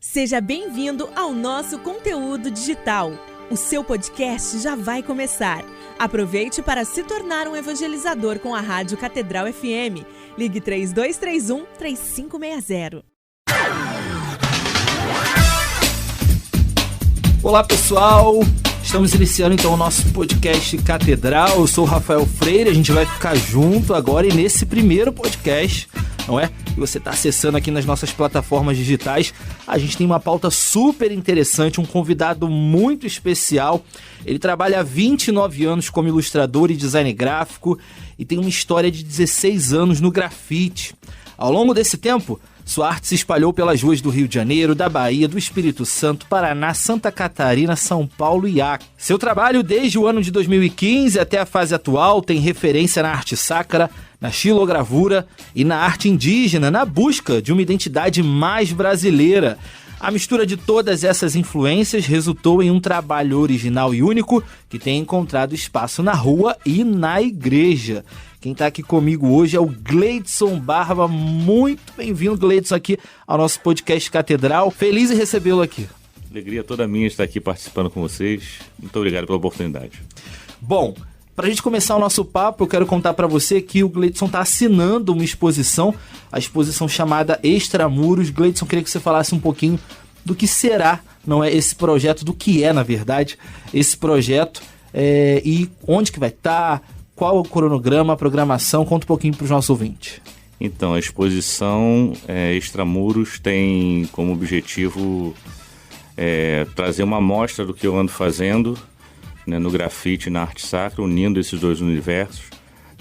Seja bem-vindo ao nosso conteúdo digital. O seu podcast já vai começar. Aproveite para se tornar um evangelizador com a Rádio Catedral FM. Ligue 3231-3560. Olá, pessoal! Estamos iniciando então o nosso podcast Catedral. Eu sou o Rafael Freire, a gente vai ficar junto agora e nesse primeiro podcast, não é? E você está acessando aqui nas nossas plataformas digitais. A gente tem uma pauta super interessante, um convidado muito especial. Ele trabalha há 29 anos como ilustrador e design gráfico e tem uma história de 16 anos no grafite. Ao longo desse tempo, sua arte se espalhou pelas ruas do Rio de Janeiro, da Bahia, do Espírito Santo, Paraná, Santa Catarina, São Paulo e Acre. Seu trabalho, desde o ano de 2015 até a fase atual, tem referência na arte sacra, na xilogravura e na arte indígena, na busca de uma identidade mais brasileira. A mistura de todas essas influências resultou em um trabalho original e único que tem encontrado espaço na rua e na igreja. Quem está aqui comigo hoje é o Gleidson Barba. Muito bem-vindo, Gleidson, aqui ao nosso podcast Catedral. Feliz em recebê-lo aqui. Alegria toda minha estar aqui participando com vocês. Muito obrigado pela oportunidade. Bom, para a gente começar o nosso papo, eu quero contar para você que o Gleidson está assinando uma exposição, a exposição chamada Extramuros. Gleidson, queria que você falasse um pouquinho do que será, não é, esse projeto, do que é, na verdade, esse projeto e onde que vai estar, qual o cronograma, a programação. Conta um pouquinho para os nossos ouvintes. Então, a exposição Extramuros tem como objetivo trazer uma amostra do que eu ando fazendo, né, no grafite e na arte sacra, unindo esses dois universos,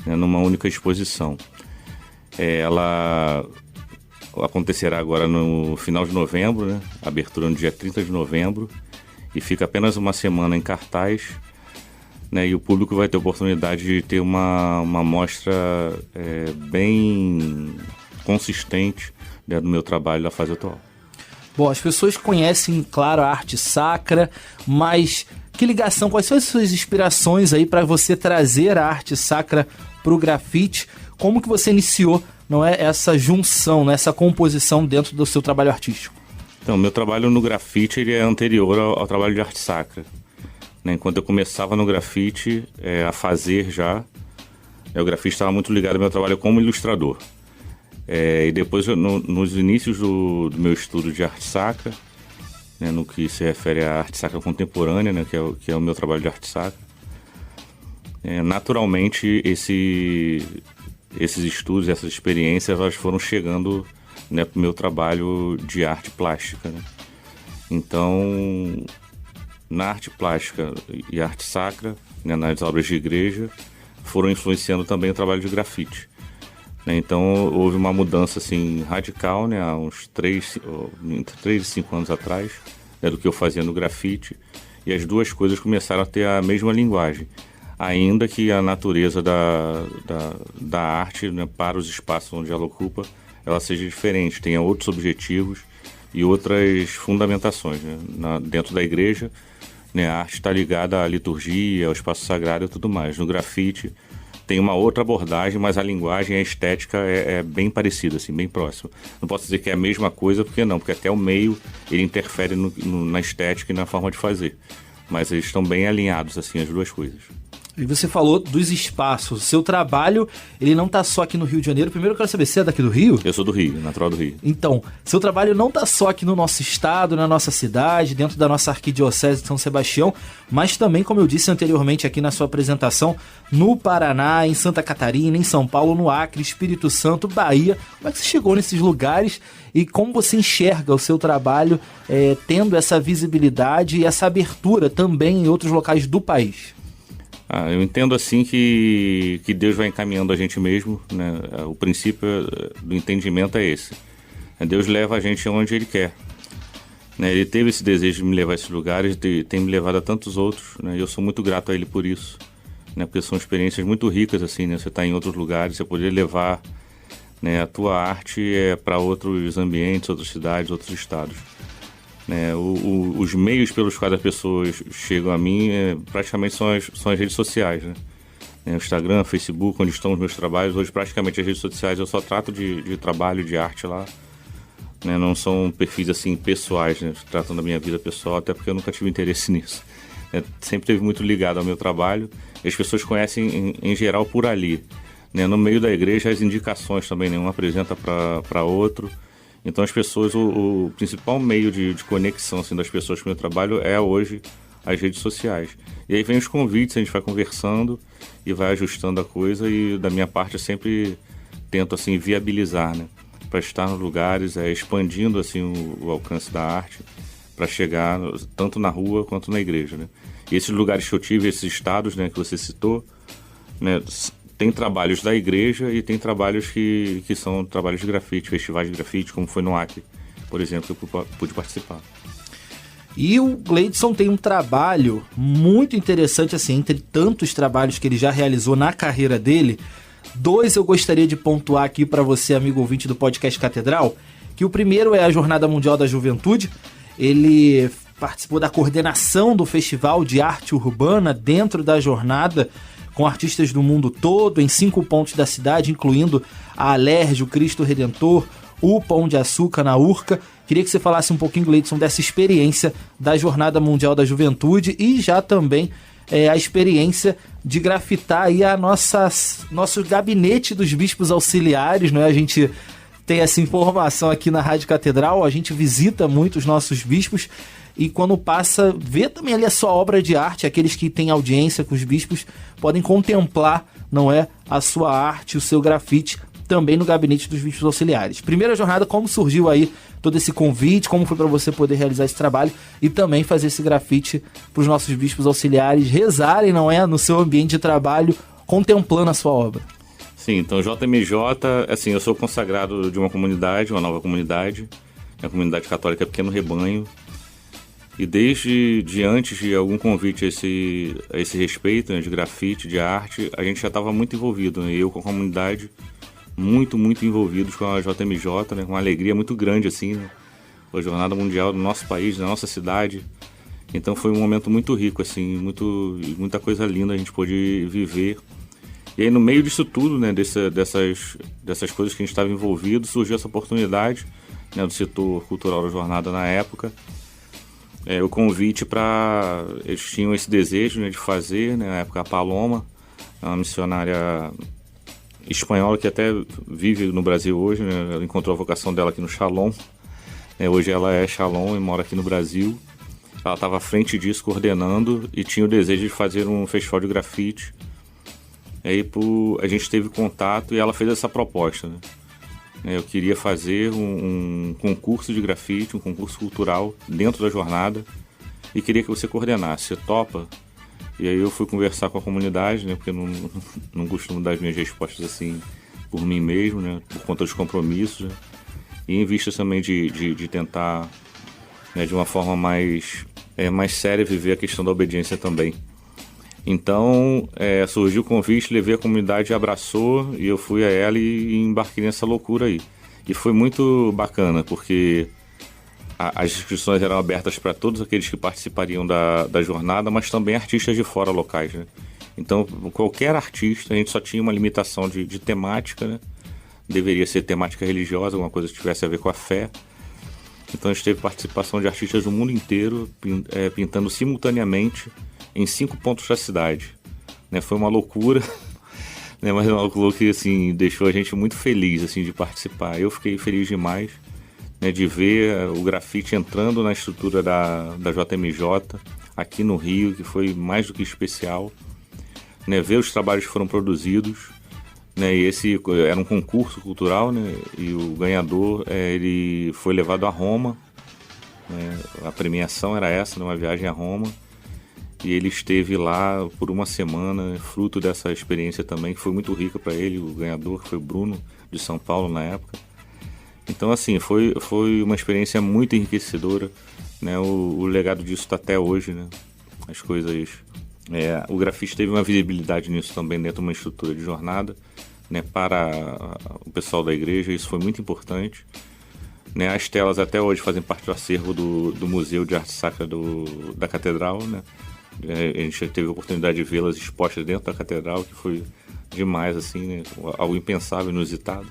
né, numa única exposição. Ela acontecerá agora no final de novembro, né, abertura no dia 30 de novembro, e fica apenas uma semana em cartaz, né, e o público vai ter a oportunidade de ter uma amostra bem consistente, né, do meu trabalho da fase atual. Bom, as pessoas conhecem, claro, a arte sacra, mas que ligação, quais são as suas inspirações aí para você trazer a arte sacra para o grafite? Como que você iniciou, não é, essa junção, né, essa composição dentro do seu trabalho artístico? Então, meu trabalho no grafite ele é anterior ao trabalho de arte sacra. Enquanto eu começava no grafite a fazer já, o grafite estava muito ligado ao meu trabalho como ilustrador. E depois, nos inícios do meu estudo de arte sacra, né, no que se refere à arte sacra contemporânea, né, que é o meu trabalho de arte sacra, naturalmente esses estudos, essas experiências, elas foram chegando, né, para o meu trabalho de arte plástica, né? Então, na arte plástica e arte sacra, né, nas obras de igreja, foram influenciando também o trabalho de grafite. Então, houve uma mudança assim, radical, né, há uns 3 e 5 anos atrás, né, do que eu fazia no grafite, e as duas coisas começaram a ter a mesma linguagem, ainda que a natureza da arte, né, para os espaços onde ela ocupa, ela seja diferente, tenha outros objetivos e outras fundamentações, né? Dentro da igreja, né, a arte está ligada à liturgia, ao espaço sagrado e tudo mais. No grafite tem uma outra abordagem, mas a linguagem e a estética é bem parecida, assim, bem próxima. Não posso dizer que é a mesma coisa, porque até o meio ele interfere na estética e na forma de fazer. Mas eles estão bem alinhados, assim, as duas coisas. E você falou dos espaços. O seu trabalho, ele não está só aqui no Rio de Janeiro. Primeiro eu quero saber, você é daqui do Rio? Eu sou do Rio, natural do Rio. Então, seu trabalho não está só aqui no nosso estado, na nossa cidade, dentro da nossa arquidiocese de São Sebastião, mas também, como eu disse anteriormente aqui na sua apresentação, no Paraná, em Santa Catarina, em São Paulo, no Acre, Espírito Santo, Bahia. Como é que você chegou nesses lugares e como você enxerga o seu trabalho tendo essa visibilidade e essa abertura também em outros locais do país? Eu entendo assim que Deus vai encaminhando a gente mesmo, né? O princípio do entendimento é esse. Deus leva a gente onde Ele quer. Né? Ele teve esse desejo de me levar a esses lugares, tem me levado a tantos outros, né? E eu sou muito grato a Ele por isso, né? Porque são experiências muito ricas, assim, né? Você está em outros lugares, você poder levar, né, a tua arte para outros ambientes, outras cidades, outros estados. Né, os meios pelos quais as pessoas chegam a mim praticamente são as redes sociais, né? O Instagram, Facebook, onde estão os meus trabalhos. Hoje praticamente as redes sociais eu só trato de trabalho, de arte lá. né? Não são perfis assim pessoais, né? Tratando da minha vida pessoal, até porque eu nunca tive interesse nisso. Sempre teve muito ligado ao meu trabalho. E as pessoas conhecem em geral por ali, né? No meio da igreja as indicações também, né? Um apresenta para outro. Então as pessoas, o principal meio de conexão assim, das pessoas com o meu trabalho é hoje as redes sociais. E aí vem os convites, a gente vai conversando e vai ajustando a coisa, e da minha parte eu sempre tento assim viabilizar, né? Para estar nos lugares, expandindo assim o alcance da arte, para chegar tanto na rua quanto na igreja, né? E esses lugares que eu tive, esses estados, né, que você citou, né, tem trabalhos da igreja e tem trabalhos que são trabalhos de grafite, festivais de grafite, como foi no Acre, por exemplo, que eu pude participar. E o Gleidson tem um trabalho muito interessante, assim, entre tantos trabalhos que ele já realizou na carreira dele. 2 eu gostaria de pontuar aqui para você, amigo ouvinte do podcast Catedral, que o primeiro é a Jornada Mundial da Juventude. Ele participou da coordenação do Festival de Arte Urbana dentro da jornada, com artistas do mundo todo, em 5 pontos da cidade, incluindo a Alerj, o Cristo Redentor, o Pão de Açúcar na Urca. Queria que você falasse um pouquinho, Gleidson, dessa experiência da Jornada Mundial da Juventude e já também a experiência de grafitar aí nosso gabinete dos bispos auxiliares, né? A gente tem essa informação aqui na Rádio Catedral, a gente visita muito os nossos bispos e quando passa, vê também ali a sua obra de arte, aqueles que têm audiência com os bispos podem contemplar, não é, a sua arte, o seu grafite, também no gabinete dos bispos auxiliares. Primeira jornada, como surgiu aí todo esse convite, como foi para você poder realizar esse trabalho e também fazer esse grafite para os nossos bispos auxiliares rezarem, não é, no seu ambiente de trabalho, contemplando a sua obra. Sim, então JMJ, assim, eu sou consagrado de uma comunidade, uma nova comunidade, a comunidade católica Pequeno Rebanho, e desde antes de algum convite a esse respeito, né, de grafite, de arte, a gente já estava muito envolvido, né, eu com a comunidade, muito envolvidos com a JMJ, né, com uma alegria muito grande, assim, né, a Jornada Mundial do nosso país, da nossa cidade. Então foi um momento muito rico, assim, muita coisa linda a gente pôde viver. E aí no meio disso tudo, né, dessas coisas que a gente estava envolvido, surgiu essa oportunidade, né, do setor cultural da jornada na época. O convite para... Eles tinham esse desejo, né, de fazer, né, na época a Paloma, uma missionária espanhola que até vive no Brasil hoje, né? Ela encontrou a vocação dela aqui no Shalom, né? Hoje ela é Shalom e mora aqui no Brasil. Ela estava à frente disso, coordenando, e tinha o desejo de fazer um festival de grafite. Aí a gente teve contato e ela fez essa proposta, né? Eu queria fazer um concurso de grafite, um concurso cultural dentro da jornada, e queria que você coordenasse. Você topa? E aí eu fui conversar com a comunidade, né, porque eu não costumo dar as minhas respostas assim por mim mesmo, né, por conta dos compromissos, né, e em vista também de tentar, né, de uma forma mais séria viver a questão da obediência também. Então surgiu o convite, levei a comunidade, abraçou, e eu fui a ela e embarquei nessa loucura aí. E foi muito bacana, porque as inscrições eram abertas para todos aqueles que participariam da jornada, mas também artistas de fora locais, né? Então, qualquer artista, a gente só tinha uma limitação de temática, né? Deveria ser temática religiosa, alguma coisa que tivesse a ver com a fé. Então, a gente teve participação de artistas do mundo inteiro, pintando simultaneamente em 5 pontos da cidade, né? Foi uma loucura, né? Mas uma loucura que, assim, deixou a gente muito feliz, assim, de participar. Eu fiquei feliz demais, né, de ver o grafite entrando na estrutura da JMJ aqui no Rio, que foi mais do que especial, né, ver os trabalhos que foram produzidos, né, e esse era um concurso cultural, né, e o ganhador ele foi levado a Roma, né, a premiação era essa, né, uma viagem a Roma, e ele esteve lá por uma semana, fruto dessa experiência também, que foi muito rica para ele, o ganhador, que foi o Bruno, de São Paulo na época. Então, assim, foi uma experiência muito enriquecedora, né? O legado disso está até hoje, né? As coisas... o grafite teve uma visibilidade nisso também dentro de uma estrutura de jornada, né? Para o pessoal da igreja, isso foi muito importante, né? As telas até hoje fazem parte do acervo do Museu de Arte Sacra da Catedral, né? A gente teve a oportunidade de vê-las expostas dentro da Catedral, que foi demais, assim, né? Algo impensável, inusitado.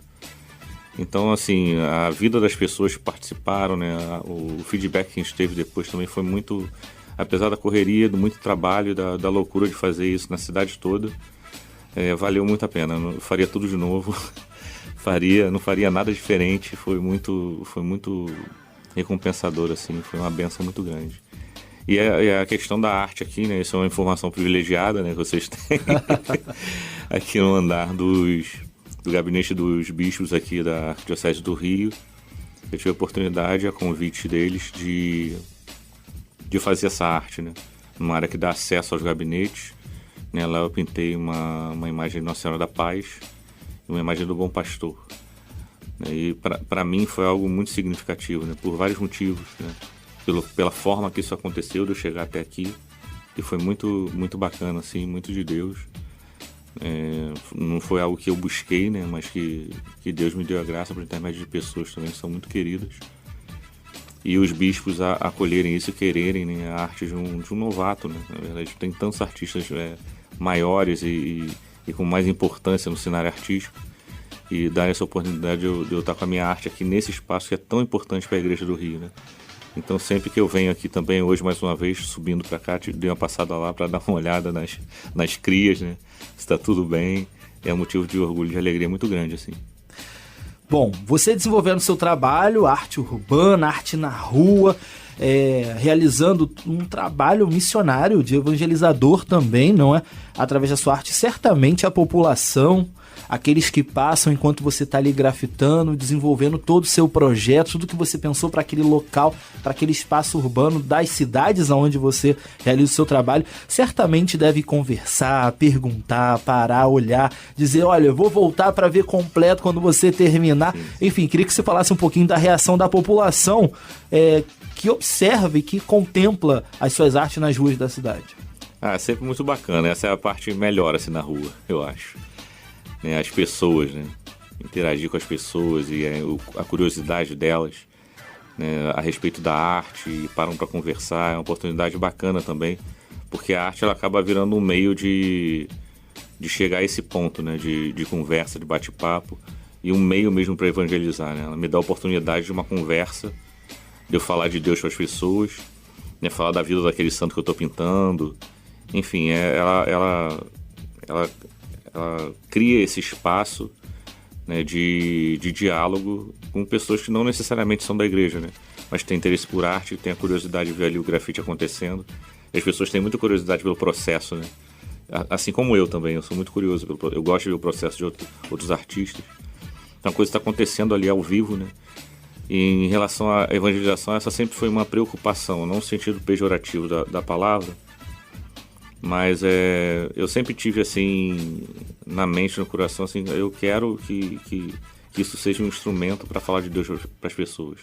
Então, assim, a vida das pessoas que participaram, né, o feedback que a gente teve depois também foi muito, apesar da correria, do muito trabalho, da loucura de fazer isso na cidade toda, valeu muito a pena. Eu faria tudo de novo, não faria nada diferente, foi muito recompensador, assim, foi uma benção muito grande. E a questão da arte aqui, né, isso é uma informação privilegiada, né, que vocês têm aqui no andar do gabinete dos bispos aqui da Arquidiocese do Rio. Eu tive a oportunidade, a convite deles, de fazer essa arte, né? Numa área que dá acesso aos gabinetes. Né? Lá eu pintei uma imagem de Nossa Senhora da Paz e uma imagem do Bom Pastor. Né? E para mim foi algo muito significativo, né? Por vários motivos, né? Pela forma que isso aconteceu, de eu chegar até aqui. E foi muito, muito bacana, assim, muito de Deus. Não foi algo que eu busquei, né, mas que Deus me deu a graça por intermédio de pessoas também que são muito queridas, e os bispos acolherem isso e quererem, né, a arte de um novato, né? Na verdade tem tantos artistas maiores e com mais importância no cenário artístico, e dar essa oportunidade de eu estar com a minha arte aqui nesse espaço que é tão importante para a Igreja do Rio, né? Então sempre que eu venho aqui também, hoje mais uma vez, subindo para cá, dei uma passada lá para dar uma olhada nas crias, né? Se está tudo bem, é um motivo de orgulho, de alegria muito grande, assim. Bom, você desenvolvendo seu trabalho, arte urbana, arte na rua, realizando um trabalho missionário de evangelizador também, não é? Através da sua arte, certamente a população, aqueles que passam enquanto você está ali grafitando, desenvolvendo todo o seu projeto, tudo que você pensou para aquele local, para aquele espaço urbano das cidades onde você realiza o seu trabalho, certamente deve conversar, perguntar, parar, olhar, dizer, olha, eu vou voltar para ver completo quando você terminar. Enfim, queria que você falasse um pouquinho da reação da população que observa e que contempla as suas artes nas ruas da cidade. Sempre muito bacana. Essa é a parte melhor, assim, na rua, eu acho. As pessoas, né? Interagir com as pessoas e a curiosidade delas, né? A respeito da arte, e param para conversar, é uma oportunidade bacana também, porque a arte ela acaba virando um meio de chegar a esse ponto, né? De conversa, de bate-papo, e um meio mesmo para evangelizar, né? Ela me dá a oportunidade de uma conversa, de eu falar de Deus para as pessoas, né? Falar da vida daquele santo que eu estou pintando, enfim, ela cria esse espaço, né, de diálogo com pessoas que não necessariamente são da igreja, né, mas têm interesse por arte, têm a curiosidade de ver ali o grafite acontecendo. E as pessoas têm muita curiosidade pelo processo, né, assim como eu também. Eu sou muito curioso, eu gosto de ver o processo de outros artistas. Então a coisa está acontecendo ali ao vivo, né. E em relação à evangelização, essa sempre foi uma preocupação, não no sentido pejorativo da palavra, mas eu sempre tive, assim, na mente, no coração, assim, eu quero que isso seja um instrumento para falar de Deus para as pessoas,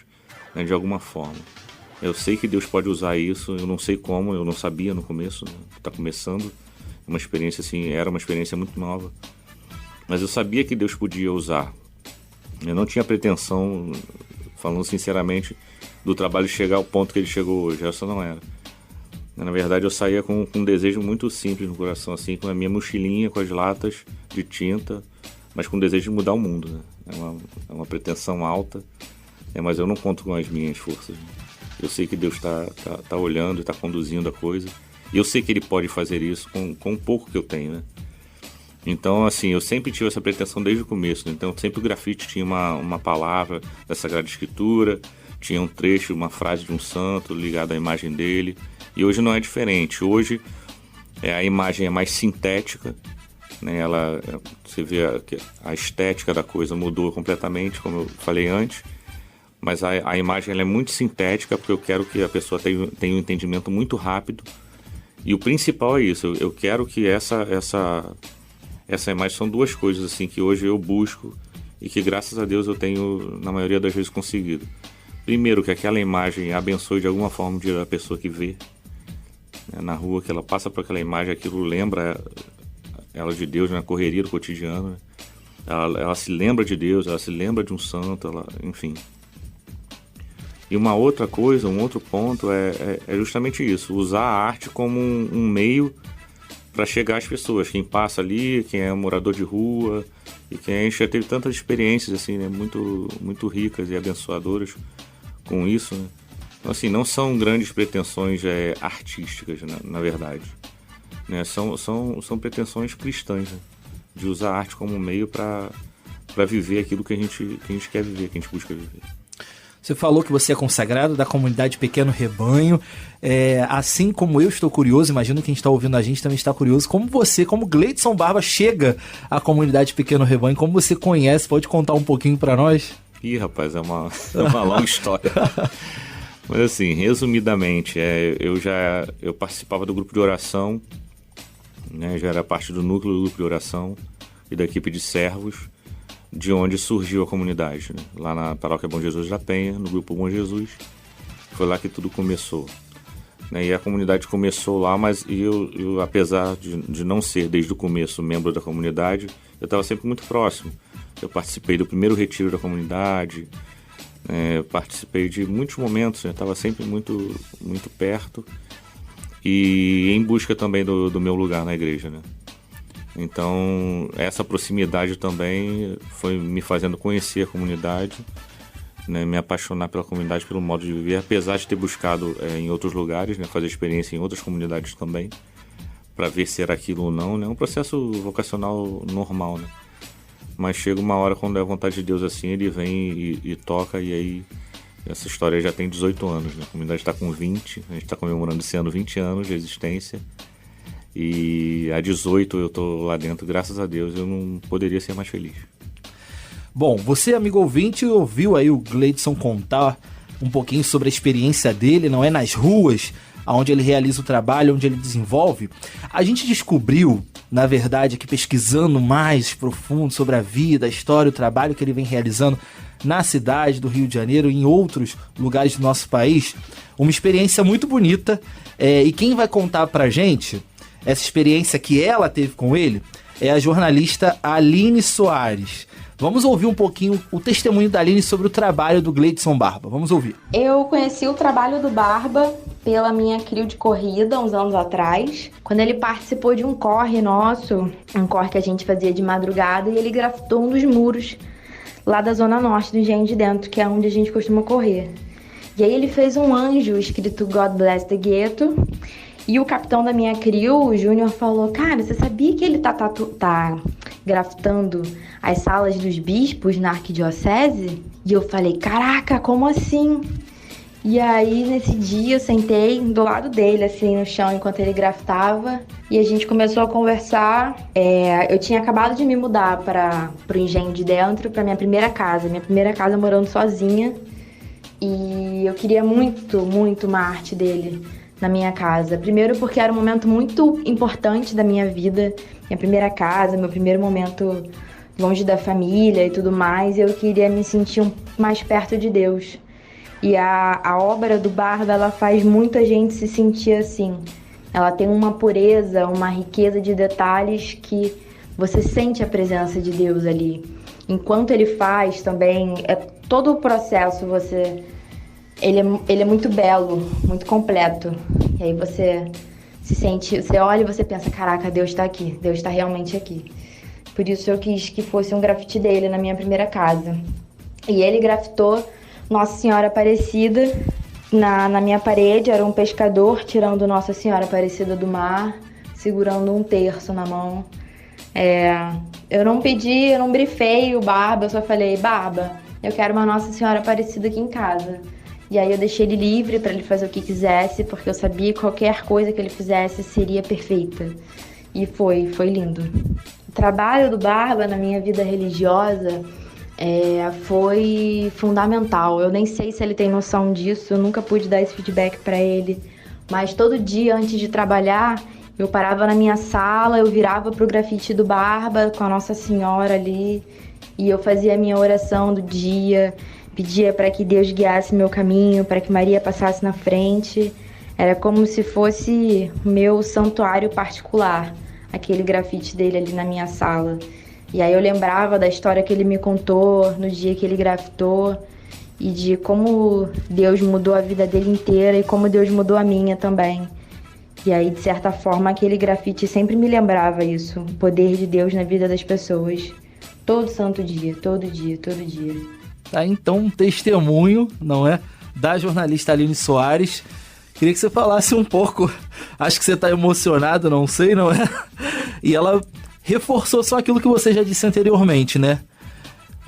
né, de alguma forma. Eu sei que Deus pode usar isso, eu não sei como, eu não sabia no começo, né, tá começando, uma experiência assim, era uma experiência muito nova, mas eu sabia que Deus podia usar. Eu não tinha pretensão, falando sinceramente, do trabalho chegar ao ponto que ele chegou hoje, essa não era. Na verdade, eu saía com um desejo muito simples no coração, assim, com a minha mochilinha, com as latas de tinta, mas com o desejo de mudar o mundo, né? É uma pretensão alta, mas eu não conto com as minhas forças, né? Eu sei que Deus tá olhando e está conduzindo a coisa, e eu sei que Ele pode fazer isso com o pouco que eu tenho, né? Então, assim, eu sempre tive essa pretensão desde o começo, né? Então, sempre o grafite tinha uma palavra da Sagrada Escritura, tinha um trecho, uma frase de um santo ligada à imagem dele. E hoje não é diferente. Hoje a imagem é mais sintética, né? Você vê a estética da coisa mudou completamente, como eu falei antes, mas a imagem ela é muito sintética, porque eu quero que a pessoa tenha um entendimento muito rápido. E o principal é isso, eu quero que essa imagem, são duas coisas assim que hoje eu busco e que graças a Deus eu tenho na maioria das vezes conseguido. Primeiro, que aquela imagem abençoe de alguma forma a pessoa que vê, né, na rua, que ela passa por aquela imagem, aquilo lembra ela de Deus na correria do cotidiano, né? Ela se lembra de Deus, ela se lembra de um santo, enfim. E uma outra coisa, um outro ponto é justamente isso, usar a arte como um meio para chegar às pessoas, quem passa ali, quem é morador de rua, E que a gente já teve tantas experiências assim, né, muito, muito ricas e abençoadoras com isso, né? Então, assim, não são grandes pretensões artísticas, na verdade, né? São pretensões cristãs, né? De usar a arte como meio para viver aquilo que a gente quer viver, que a gente busca viver. Você falou que você é consagrado da comunidade Pequeno Rebanho. Assim como eu estou curioso, imagino que quem está ouvindo a gente também está curioso, como você, como Gleidson Barba, chega à comunidade Pequeno Rebanho, como você conhece, pode contar um pouquinho para nós? Ih, rapaz, é uma longa história. Mas assim, resumidamente, eu participava do grupo de oração, né, já era parte do núcleo do grupo de oração e da equipe de servos, de onde surgiu a comunidade, né? Lá na Paróquia Bom Jesus da Penha, no grupo Bom Jesus, foi lá que tudo começou, né? E a comunidade começou lá, mas eu apesar de não ser desde o começo membro da comunidade, eu estava sempre muito próximo. Eu participei do primeiro retiro da comunidade, participei de muitos momentos, eu estava sempre muito, muito perto e em busca também do meu lugar na igreja, né? Então, essa proximidade também foi me fazendo conhecer a comunidade, né, me apaixonar pela comunidade, pelo modo de viver, apesar de ter buscado em outros lugares, né, fazer experiência em outras comunidades também, para ver se era aquilo ou não, né, um processo vocacional normal, né? Mas chega uma hora, quando é a vontade de Deus assim, ele vem e toca, e aí essa história já tem 18 anos, né? A comunidade está com 20, a gente está comemorando esse ano 20 anos de existência. E há 18 eu tô lá dentro, graças a Deus, eu não poderia ser mais feliz. Bom, você, amigo ouvinte, ouviu aí o Gleidson contar um pouquinho sobre a experiência dele, não é? Nas ruas, onde ele realiza o trabalho, onde ele desenvolve. A gente descobriu, na verdade, que pesquisando mais profundo sobre a vida, a história, o trabalho que ele vem realizando na cidade do Rio de Janeiro e em outros lugares do nosso país, uma experiência muito bonita. E quem vai contar pra gente essa experiência que ela teve com ele é a jornalista Aline Soares. Vamos ouvir um pouquinho o testemunho da Aline sobre o trabalho do Gleidson Barba. Vamos ouvir. Eu conheci o trabalho do Barba pela minha CRIO de corrida, uns anos atrás, quando ele participou de um corre nosso, um corre que a gente fazia de madrugada, e ele grafitou um dos muros lá da Zona Norte do Engenho de Dentro, que é onde a gente costuma correr. E aí ele fez um anjo escrito God Bless the Ghetto. E o capitão da minha CRIO, o Júnior, falou: cara, você sabia que ele tá grafitando as salas dos bispos na arquidiocese? E eu falei: caraca, como assim? E aí, nesse dia, eu sentei do lado dele, assim, no chão, enquanto ele grafitava. E a gente começou a conversar. Eu tinha acabado de me mudar para o Engenho de Dentro, para minha primeira casa. Minha primeira casa morando sozinha. E eu queria muito, muito uma arte dele na minha casa. Primeiro porque era um momento muito importante da minha vida, minha primeira casa, meu primeiro momento longe da família e tudo mais, e eu queria me sentir mais perto de Deus. E a obra do Barba, ela faz muita gente se sentir assim. Ela tem uma pureza, uma riqueza de detalhes que você sente a presença de Deus ali. Enquanto ele faz também, todo o processo ele é muito belo, muito completo. E aí você se sente, você olha e você pensa: caraca, Deus está aqui, Deus está realmente aqui. Por isso eu quis que fosse um grafite dele na minha primeira casa. E ele grafitou Nossa Senhora Aparecida na minha parede. Era um pescador tirando Nossa Senhora Aparecida do mar, segurando um terço na mão. Eu não brifei o Barba, eu só falei: Barba, eu quero uma Nossa Senhora Aparecida aqui em casa. E aí eu deixei ele livre para ele fazer o que quisesse, porque eu sabia que qualquer coisa que ele fizesse seria perfeita. E foi lindo. O trabalho do Barba na minha vida religiosa foi fundamental. Eu nem sei se ele tem noção disso, eu nunca pude dar esse feedback para ele. Mas todo dia antes de trabalhar, eu parava na minha sala, eu virava pro grafite do Barba com a Nossa Senhora ali, e eu fazia a minha oração do dia, pedia para que Deus guiasse meu caminho, para que Maria passasse na frente. Era como se fosse meu santuário particular, aquele grafite dele ali na minha sala. E aí eu lembrava da história que ele me contou no dia que ele grafitou, e de como Deus mudou a vida dele inteira e como Deus mudou a minha também. E aí, de certa forma, aquele grafite sempre me lembrava isso, o poder de Deus na vida das pessoas. Todo santo dia, todo dia, todo dia. Tá, então um testemunho, não é? Da jornalista Aline Soares. Queria que você falasse um pouco, acho que você está emocionado, não sei, não é? E ela reforçou só aquilo que você já disse anteriormente, né?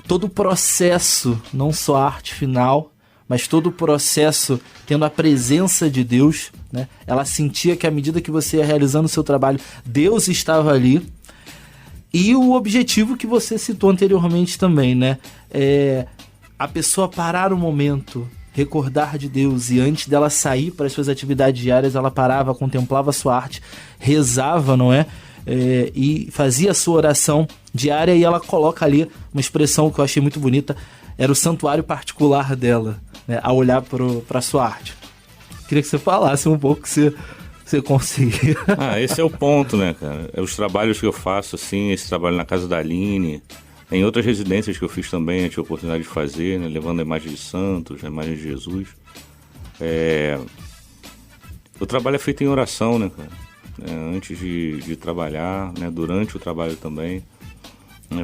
Todo o processo, não só a arte final, mas todo o processo tendo a presença de Deus, né? Ela sentia que à medida que você ia realizando o seu trabalho, Deus estava ali. E o objetivo que você citou anteriormente também, né? A pessoa parar um momento, recordar de Deus, e antes dela sair para as suas atividades diárias, ela parava, contemplava a sua arte, rezava, não é? E fazia a sua oração diária, e ela coloca ali uma expressão que eu achei muito bonita, era o santuário particular dela, né, a olhar para a sua arte. Queria que você falasse um pouco, se você conseguir. Esse é o ponto, né, cara? Os trabalhos que eu faço, assim, esse trabalho na casa da Aline, em outras residências que eu fiz também, eu tive a oportunidade de fazer, né, levando a imagem de santos, a imagem de Jesus. O trabalho é feito em oração, né, cara? Antes de trabalhar, né, durante o trabalho também.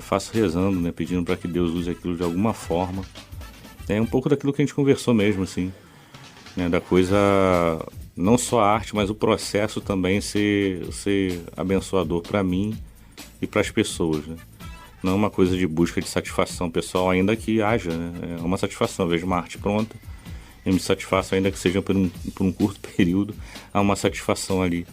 Faço rezando, né, pedindo para que Deus use aquilo de alguma forma. É um pouco daquilo que a gente conversou mesmo, assim, né, da coisa, não só a arte, mas o processo também ser abençoador para mim e para as pessoas, né? Não é uma coisa de busca de satisfação pessoal, ainda que haja, né? É uma satisfação. Eu vejo uma arte pronta e me satisfaço, ainda que seja por um curto período, há uma satisfação ali,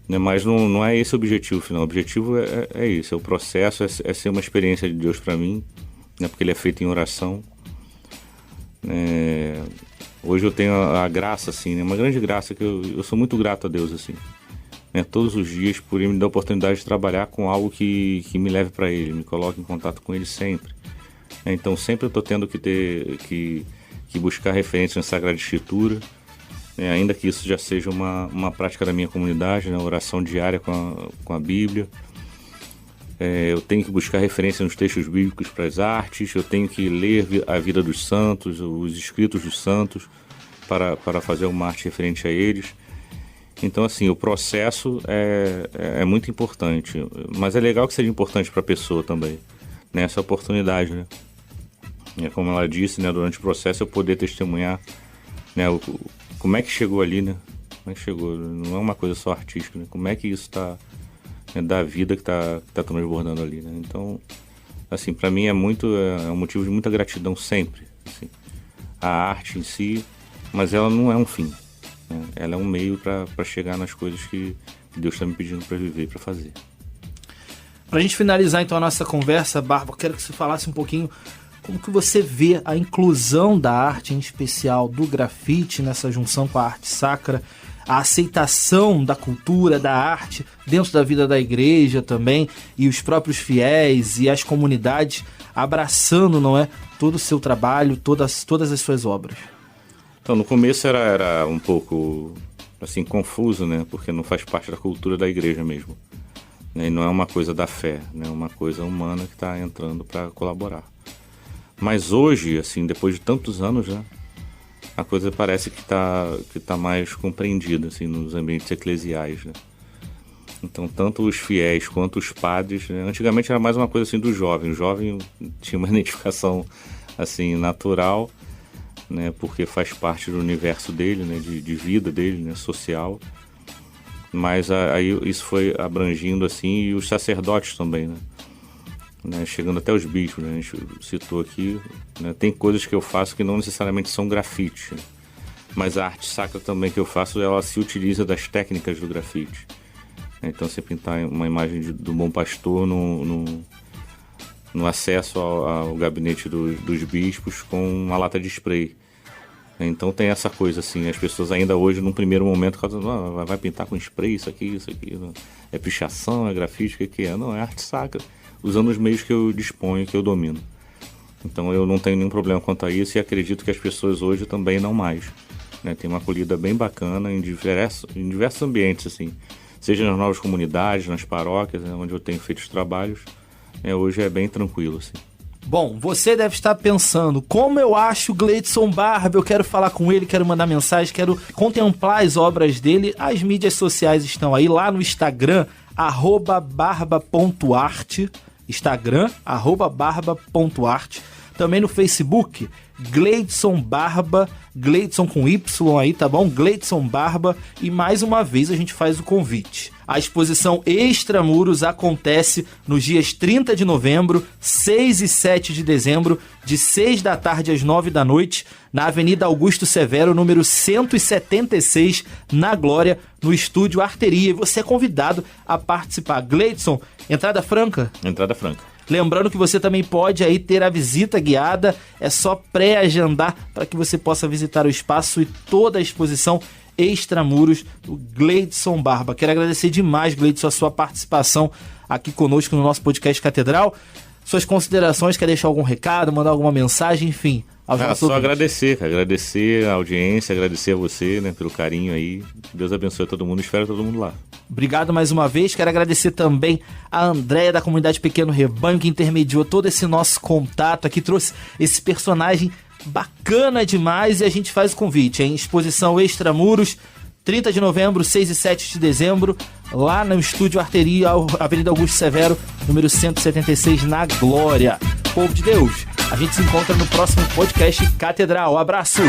né? Mas não é esse o objetivo final. O objetivo é isso, é o processo, é ser uma experiência de Deus para mim, né? Porque ele é feito em oração. Hoje eu tenho a graça, assim, né? Uma grande graça, que eu sou muito grato a Deus, assim, né, todos os dias, por ele me dar a oportunidade de trabalhar com algo que me leve para ele, me coloque em contato com ele sempre. Então sempre eu estou tendo que buscar referência na Sagrada Escritura, né, ainda que isso já seja uma prática da minha comunidade, né, oração diária com a Bíblia. Eu tenho que buscar referência nos textos bíblicos para as artes, eu tenho que ler a vida dos santos, os escritos dos santos, para fazer uma arte referente a eles. Então, assim, o processo é muito importante, mas é legal que seja importante para a pessoa também, né? Essa oportunidade, né? Como ela disse, né, durante o processo eu poder testemunhar, né, como é que chegou ali, né? Como é que chegou? Não é uma coisa só artística, né? Como é que isso está, né, da vida que está transbordando ali, né? Então, assim, para mim é um motivo de muita gratidão sempre, assim, a arte em si, mas ela não é um fim. Ela é um meio para chegar nas coisas que Deus está me pedindo para viver e para fazer. Para a gente finalizar então a nossa conversa, Bárbara, quero que você falasse um pouquinho como que você vê a inclusão da arte, em especial do grafite, nessa junção com a arte sacra, a aceitação da cultura, da arte dentro da vida da igreja também, e os próprios fiéis e as comunidades abraçando, não é, todo o seu trabalho, todas as suas obras. Então, no começo era um pouco, assim, confuso, né? Porque não faz parte da cultura da igreja mesmo, né? E não é uma coisa da fé, né? É uma coisa humana que está entrando para colaborar. Mas hoje, assim, depois de tantos anos, né, a coisa parece que tá mais compreendida, assim, nos ambientes eclesiais, né? Então, tanto os fiéis quanto os padres, né? Antigamente era mais uma coisa assim do jovem. O jovem tinha uma identificação, assim, natural, né, porque faz parte do universo dele, né, de vida dele, né, social, mas aí isso foi abrangindo, assim, e os sacerdotes também, né, chegando até os bispos, né, a gente citou aqui, né, tem coisas que eu faço que não necessariamente são grafite, né, mas a arte sacra também que eu faço, ela se utiliza das técnicas do grafite, né, então você pintar uma imagem do Bom Pastor no acesso ao gabinete dos bispos com uma lata de spray. Então tem essa coisa assim, as pessoas ainda hoje, num primeiro momento, vai pintar com spray, isso aqui, é pichação, é grafite, o que é? Não, é arte sacra, usando os meios que eu disponho, que eu domino. Então eu não tenho nenhum problema quanto a isso, e acredito que as pessoas hoje também não mais, né? Tem uma acolhida bem bacana em diversos ambientes, assim, seja nas novas comunidades, nas paróquias, né, onde eu tenho feito os trabalhos. Hoje é bem tranquilo, assim. Bom, você deve estar pensando, como eu acho o Gleidson Barba, eu quero falar com ele, quero mandar mensagem, quero contemplar as obras dele. As mídias sociais estão aí, lá no Instagram, @barba.arte, Instagram, @barba.art. Também no Facebook, Gleidson Barba, Gleidson com Y aí, tá bom? Gleidson Barba. E mais uma vez a gente faz o convite. A exposição Extramuros acontece nos dias 30 de novembro, 6 e 7 de dezembro, de 6 da tarde às 9 da noite, na Avenida Augusto Severo, número 176, na Glória, no Estúdio Arteria. E você é convidado a participar. Gleidson, entrada franca? Entrada franca. Lembrando que você também pode aí ter a visita guiada, é só pré-agendar para que você possa visitar o espaço e toda a exposição Extramuros do Gleidson Barba. Quero agradecer demais, Gleidson, a sua participação aqui conosco no nosso podcast Catedral. Suas considerações, quer deixar algum recado, mandar alguma mensagem, enfim. Só agradecer a audiência, agradecer a você, né, pelo carinho aí. Deus abençoe todo mundo, espero todo mundo lá. Obrigado mais uma vez, quero agradecer também a Andréia da comunidade Pequeno Rebanho, que intermediou todo esse nosso contato aqui, trouxe esse personagem bacana demais, e a gente faz o convite, hein? Exposição Extramuros, 30 de novembro, 6 e 7 de dezembro, lá no Estúdio Arteria, Avenida Augusto Severo, número 176, na Glória. Povo de Deus, a gente se encontra no próximo podcast Catedral. Abraço!